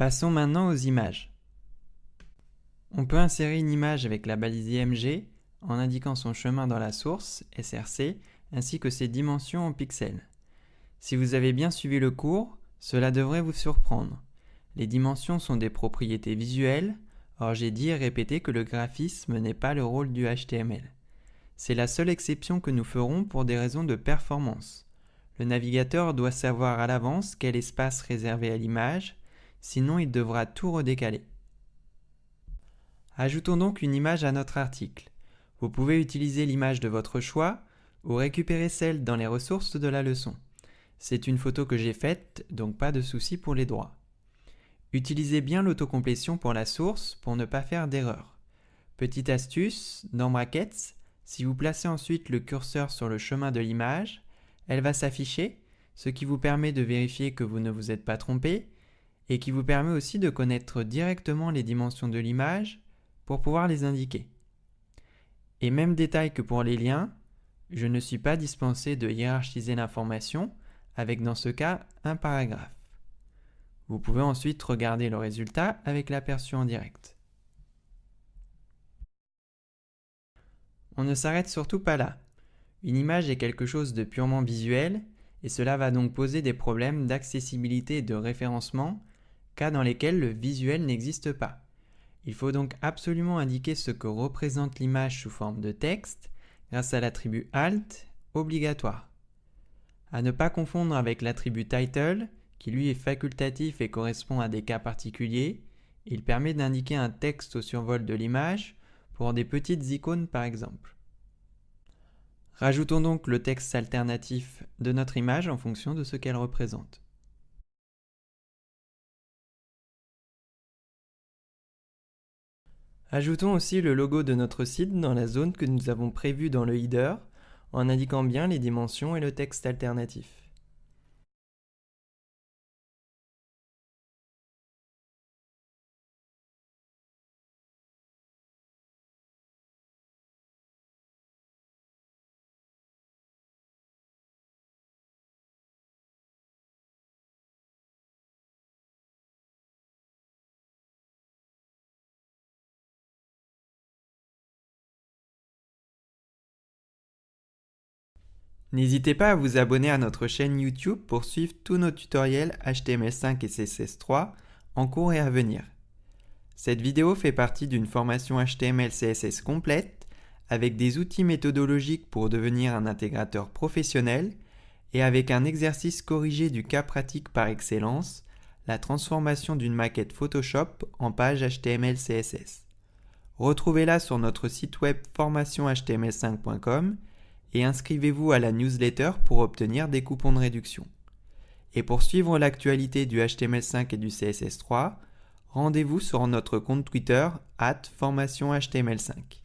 Passons maintenant aux images. On peut insérer une image avec la balise IMG en indiquant son chemin dans la source, SRC, ainsi que ses dimensions en pixels. Si vous avez bien suivi le cours, cela devrait vous surprendre. Les dimensions sont des propriétés visuelles, or j'ai dit et répété que le graphisme n'est pas le rôle du HTML. C'est la seule exception que nous ferons pour des raisons de performance. Le navigateur doit savoir à l'avance quel espace réserver à l'image, sinon il devra tout redécaler. Ajoutons donc une image à notre article. Vous pouvez utiliser l'image de votre choix ou récupérer celle dans les ressources de la leçon. C'est une photo que j'ai faite, donc pas de souci pour les droits. Utilisez bien l'autocomplétion pour la source pour ne pas faire d'erreur. Petite astuce, dans Brackets, si vous placez ensuite le curseur sur le chemin de l'image, elle va s'afficher, ce qui vous permet de vérifier que vous ne vous êtes pas trompé et qui vous permet aussi de connaître directement les dimensions de l'image pour pouvoir les indiquer. Et même détail que pour les liens, je ne suis pas dispensé de hiérarchiser l'information avec dans ce cas un paragraphe. Vous pouvez ensuite regarder le résultat avec l'aperçu en direct. On ne s'arrête surtout pas là. Une image est quelque chose de purement visuel et cela va donc poser des problèmes d'accessibilité et de référencement, cas dans lesquels le visuel n'existe pas. Il faut donc absolument indiquer ce que représente l'image sous forme de texte grâce à l'attribut Alt, obligatoire. À ne pas confondre avec l'attribut Title, qui lui est facultatif et correspond à des cas particuliers. Il permet d'indiquer un texte au survol de l'image pour des petites icônes par exemple. Rajoutons donc le texte alternatif de notre image en fonction de ce qu'elle représente. Ajoutons aussi le logo de notre site dans la zone que nous avons prévue dans le header en indiquant bien les dimensions et le texte alternatif. N'hésitez pas à vous abonner à notre chaîne YouTube pour suivre tous nos tutoriels HTML5 et CSS3 en cours et à venir. Cette vidéo fait partie d'une formation HTML-CSS complète avec des outils méthodologiques pour devenir un intégrateur professionnel et avec un exercice corrigé du cas pratique par excellence, la transformation d'une maquette Photoshop en page HTML-CSS. Retrouvez-la sur notre site web formationhtml5.com et inscrivez-vous à la newsletter pour obtenir des coupons de réduction. Et pour suivre l'actualité du HTML5 et du CSS3, rendez-vous sur notre compte Twitter @formationhtml5.